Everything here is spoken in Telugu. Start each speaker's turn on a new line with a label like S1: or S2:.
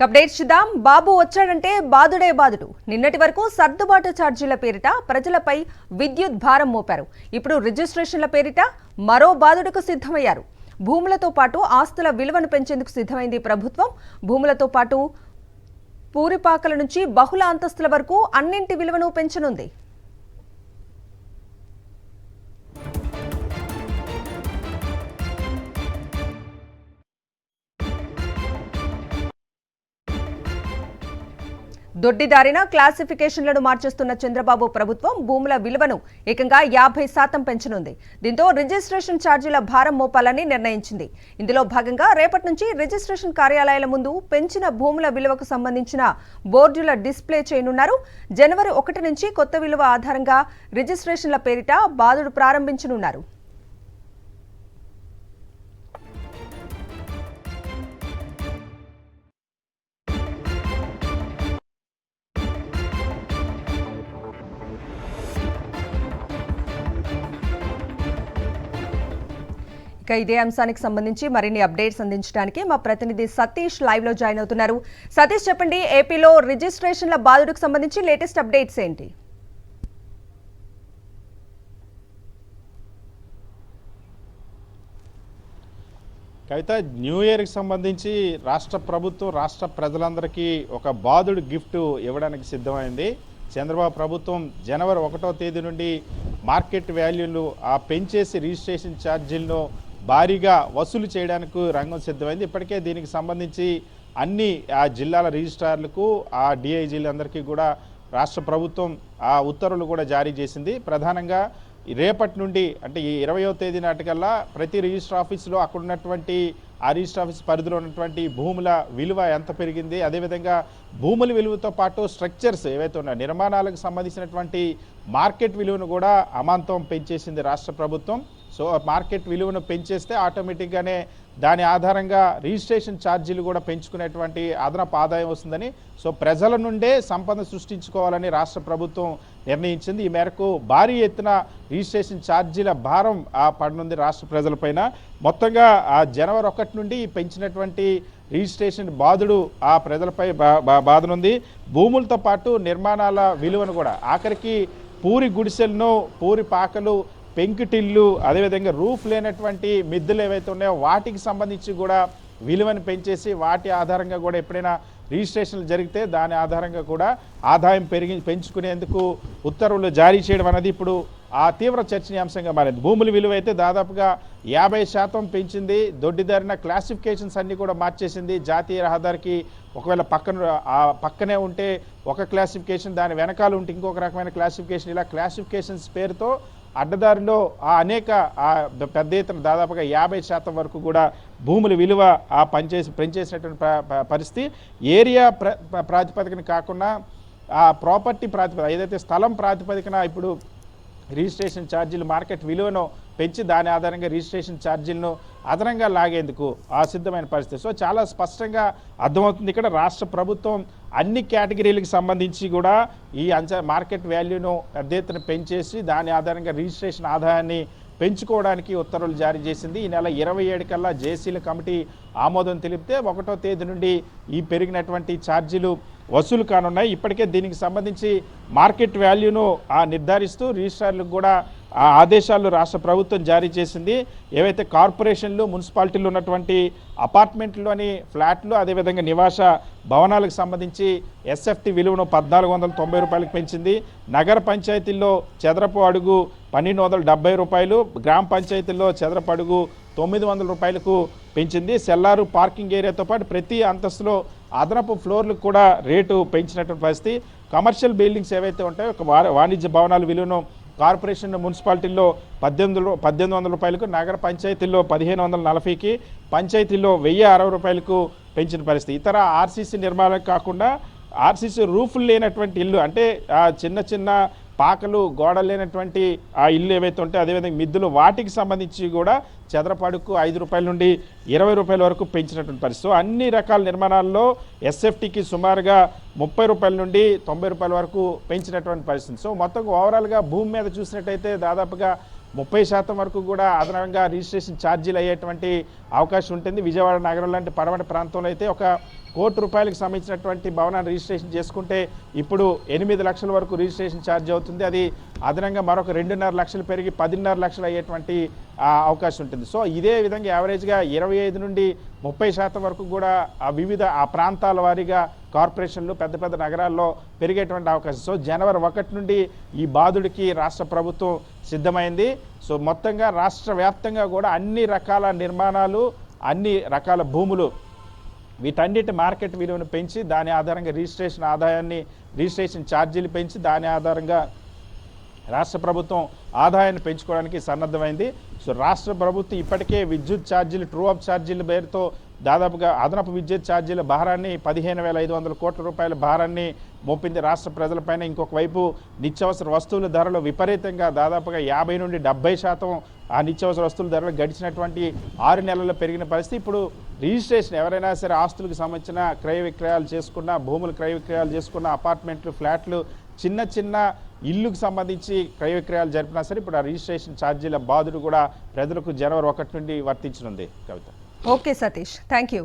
S1: అప్డేట్ చూద్దాం. బాబు వచ్చాడంటే బాదుడే బాదుడు. నిన్నటి వరకు సర్దుబాటు ఛార్జీల పేరిట ప్రజలపై విద్యుత్ భారం మోపారు. ఇప్పుడు రిజిస్ట్రేషన్ల పేరిట మరో బాదుడుకు సిద్ధమయ్యారు. భూములతో పాటు ఆస్తుల విలువను పెంచేందుకు సిద్ధమైంది ప్రభుత్వం. భూములతో పాటు పూరిపాకల నుంచి బహుళ అంతస్తుల వరకు అన్నింటి విలువను పెంచనుంది. దొడ్డిదారిన క్లాసిఫికేషన్లను మార్చేస్తున్న చంద్రబాబు ప్రభుత్వం భూముల విలువను ఏకంగా 50% పెంచనుంది. దీంతో రిజిస్ట్రేషన్ ఛార్జీల భారం మోపాలని నిర్ణయించింది. ఇందులో భాగంగా రేపటి నుంచి రిజిస్ట్రేషన్ కార్యాలయాల ముందు పెంచిన భూముల విలువకు సంబంధించిన బోర్డుల డిస్ప్లే చేయనున్నారు. జనవరి 1 నుంచి కొత్త విలువ ఆధారంగా రిజిస్ట్రేషన్ల పేరిట బాదుడు ప్రారంభించనున్నారు. ఇదే అంశానికి సంబంధించి మరిన్ని అప్డేట్స్ అందించడానికి మా ప్రతినిధి సతీష్ లైవ్ లో జాయిన్ అవుతున్నారు. సతీష్, చెప్పండి, ఏపీలో రిజిస్ట్రేషన్ల బాదుడుకు సంబంధించి లేటెస్ట్ అప్డేట్స్ ఏంటి?
S2: కవిత, న్యూ ఇయర్కి సంబంధించి రాష్ట్ర ప్రభుత్వం రాష్ట్ర ప్రజలందరికీ ఒక బాదుడు గిఫ్ట్ ఇవ్వడానికి సిద్ధమైంది. చంద్రబాబు ప్రభుత్వం జనవరి 1వ తేదీ నుండి మార్కెట్ వాల్యూలు పెంచేసి రిజిస్ట్రేషన్ ఛార్జీలను భారీగా వసూలు చేయడానికి రంగం సిద్ధమైంది. ఇప్పటికే దీనికి సంబంధించి అన్ని జిల్లాల రిజిస్ట్రార్లకు డిఐజీలందరికీ కూడా రాష్ట్ర ప్రభుత్వం ఉత్తర్వులు కూడా జారీ చేసింది. ప్రధానంగా రేపటి నుండి అంటే ఈ 20వ తేదీ నాటికల్లా ప్రతి రిజిస్టర్ ఆఫీసులో అక్కడ ఉన్నటువంటి రిజిస్టర్ ఆఫీస్ పరిధిలో ఉన్నటువంటి భూముల విలువ ఎంత పెరిగింది, అదేవిధంగా భూముల విలువతో పాటు స్ట్రక్చర్స్ ఏవైతే ఉన్నాయో నిర్మాణాలకు సంబంధించినటువంటి మార్కెట్ విలువను కూడా అమాంతం పెంచేసింది రాష్ట్ర ప్రభుత్వం. సో మార్కెట్ విలువను పెంచేస్తే ఆటోమేటిక్గానే దాని ఆధారంగా రిజిస్ట్రేషన్ ఛార్జీలు కూడా పెంచుకునేటువంటి అదనపు ఆదాయం వస్తుందని, సో ప్రజల నుండే సంపద సృష్టించుకోవాలని రాష్ట్ర ప్రభుత్వం నిర్ణయించింది. ఈ మేరకు భారీ ఎత్తున రిజిస్ట్రేషన్ ఛార్జీల భారం పడనుంది రాష్ట్ర ప్రజలపైన. మొత్తంగా జనవరి 1 నుండి పెంచినటువంటి రిజిస్ట్రేషన్ బాధుడు ప్రజలపై బాధనుంది. భూములతో పాటు నిర్మాణాల విలువను కూడా ఆఖరికి పూరి గుడిసెలను, పూరి పాకలు, పెంకుటిల్లు, అదేవిధంగా రూఫ్ లేనటువంటి మిద్దెలు ఏవైతే ఉన్నాయో వాటికి సంబంధించి కూడా విలువను పెంచేసి వాటి ఆధారంగా కూడా ఎప్పుడైనా రిజిస్ట్రేషన్లు జరిగితే దాని ఆధారంగా కూడా ఆదాయం పెంచుకునేందుకు ఉత్తర్వులు జారీ చేయడం అనేది ఇప్పుడు తీవ్ర చర్చనీయాంశంగా మారింది. భూముల విలువ అయితే దాదాపుగా 50% పెంచింది. దొడ్డిదారిన క్లాసిఫికేషన్స్ అన్నీ కూడా మార్చేసింది. జాతీయ రహదారికి ఒకవేళ పక్కనే ఉంటే ఒక క్లాసిఫికేషన్, దాని వెనకాల ఉంటే ఇంకొక రకమైన క్లాసిఫికేషన్, ఇలా క్లాసిఫికేషన్స్ పేరుతో అడ్డదారిలో అనేక పెద్ద ఎత్తున దాదాపుగా 50% వరకు కూడా భూముల విలువ పెంచేసినటువంటి పరిస్థితి. ఏరియా ప్రాతిపదికన కాకుండా ప్రాపర్టీ ప్రాతిపదిక, ఏదైతే స్థలం ప్రాతిపదికన ఇప్పుడు రిజిస్ట్రేషన్ ఛార్జీలు మార్కెట్ విలువను పెంచి దాని ఆధారంగా రిజిస్ట్రేషన్ ఛార్జీలను అదనంగా లాగేందుకు సిద్ధమైన పరిస్థితి. సో చాలా స్పష్టంగా అర్థమవుతుంది ఇక్కడ రాష్ట్ర ప్రభుత్వం అన్ని కేటగిరీలకు సంబంధించి కూడా ఈ మార్కెట్ వాల్యూను పెద్ద ఎత్తున పెంచేసి దాని ఆధారంగా రిజిస్ట్రేషన్ ఆదాయాన్ని పెంచుకోవడానికి ఉత్తర్వులు జారీ చేసింది. ఈ నెల 27 కల్లా జేసీల కమిటీ ఆమోదం తెలిపితే 1వ తేదీ నుండి ఈ పెరిగినటువంటి ఛార్జీలు వసూలు కానున్నాయి. ఇప్పటికే దీనికి సంబంధించి మార్కెట్ వాల్యూను నిర్ధారిస్తూ రిజిస్ట్రార్లకు కూడా ఆదేశాలు రాష్ట్ర ప్రభుత్వం జారీ చేసింది. ఏవైతే కార్పొరేషన్లు, మున్సిపాలిటీలు ఉన్నటువంటి అపార్ట్మెంట్లోని ఫ్లాట్లు, అదేవిధంగా నివాస భవనాలకు సంబంధించి ఎస్ఎఫ్టీ విలువను 1490 రూపాయలకు పెంచింది. నగర పంచాయతీల్లో చదరపు అడుగు 1270 రూపాయలు, గ్రామ పంచాయతీల్లో చదరపు అడుగు 900 రూపాయలకు పెంచింది. సెల్లారు, పార్కింగ్ ఏరియాతో పాటు ప్రతి అంతస్తులో అదనపు ఫ్లోర్లకు కూడా రేటు పెంచినటువంటి పరిస్థితి. కమర్షియల్ బిల్డింగ్స్ ఏవైతే ఉంటాయో వాణిజ్య భవనాల విలువను కార్పొరేషన్, మున్సిపాలిటీల్లో 1800 రూపాయలకు, నగర పంచాయతీల్లో 1540కి, పంచాయతీల్లో 1060 రూపాయలకు పెంచిన పరిస్థితి. ఇతర ఆర్సీసీ నిర్మాణాలకు కాకుండా ఆర్సీసీ రూఫ్లు లేనటువంటి ఇల్లు, అంటే చిన్న చిన్న పాకలు, గోడలు లేనటువంటి ఇల్లు ఏవైతే ఉంటాయో అదేవిధంగా మిద్దులు, వాటికి సంబంధించి కూడా చదరపడుకు 5 రూపాయల నుండి 20 రూపాయల వరకు పెంచినటువంటి పరిస్థితి. అన్ని రకాల నిర్మాణాల్లో ఎస్ఎఫ్టీకి సుమారుగా 30 రూపాయల నుండి 90 రూపాయల వరకు పెంచినటువంటి పరిస్థితి. సో మొత్తం ఓవరాల్గా భూమి మీద చూసినట్టయితే దాదాపుగా 30% వరకు కూడా అదనంగా రిజిస్ట్రేషన్ ఛార్జీలు అయ్యేటువంటి అవకాశం ఉంటుంది. విజయవాడ నగరం లాంటి పడమటి ప్రాంతంలో అయితే ఒక ₹1,00,00,000కి సంబంధించినటువంటి భవనాన్ని రిజిస్ట్రేషన్ చేసుకుంటే ఇప్పుడు 8 లక్షల వరకు రిజిస్ట్రేషన్ ఛార్జ్ అవుతుంది. అది అదనంగా మరొక 2.5 లక్షలు పెరిగి 10.5 లక్షలు అయ్యేటువంటి అవకాశం ఉంటుంది. సో ఇదే విధంగా యావరేజ్గా 25 నుండి 30% వరకు కూడా వివిధ ప్రాంతాల వారీగా కార్పొరేషన్లు పెద్ద పెద్ద నగరాల్లో పెరిగేటువంటి అవకాశం. సో జనవరి 1 నుండి ఈ బాధుడికి రాష్ట్ర ప్రభుత్వం సిద్ధమైంది. సో మొత్తంగా రాష్ట్ర వ్యాప్తంగా కూడా అన్ని రకాల నిర్మాణాలు, అన్ని రకాల భూములు వీటన్నిటి మార్కెట్ విలువను పెంచి దాని ఆధారంగా రిజిస్ట్రేషన్ ఛార్జీలు పెంచి దాని ఆధారంగా రాష్ట్ర ప్రభుత్వం ఆదాయాన్ని పెంచుకోవడానికి సన్నద్ధమైంది. సో రాష్ట్ర ప్రభుత్వం ఇప్పటికే విద్యుత్ ఛార్జీలు, ట్రూ అప్ ఛార్జీల పేరుతో దాదాపుగా అదనపు విద్యుత్ ఛార్జీల భారాన్ని 15,500 కోట్ల రూపాయల భారాన్ని మోపింది రాష్ట్ర ప్రజలపైన. ఇంకొక వైపు నిత్యావసర వస్తువుల ధరలు విపరీతంగా దాదాపుగా 50 నుండి 70% ఆ నిత్యావసర వస్తువుల ధరలు గడిచినటువంటి 6 నెలల్లో పెరిగిన పరిస్థితి. ఇప్పుడు రిజిస్ట్రేషన్ ఎవరైనా సరే ఆస్తులకు సంబంధించిన క్రయ విక్రయాలు చేసుకున్న, భూములు క్రయ విక్రయాలు చేసుకున్న, అపార్ట్మెంట్లు, ఫ్లాట్లు, చిన్న చిన్న ఇల్లుకు సంబంధించి క్రయ విక్రయాలు జరిపినా సరే ఇప్పుడు ఆ రిజిస్ట్రేషన్ ఛార్జీల బాధుడు కూడా ప్రజలకు జనవరి 1 నుండి వర్తించనుంది. Kavitha.
S1: Okay Satish, thank you.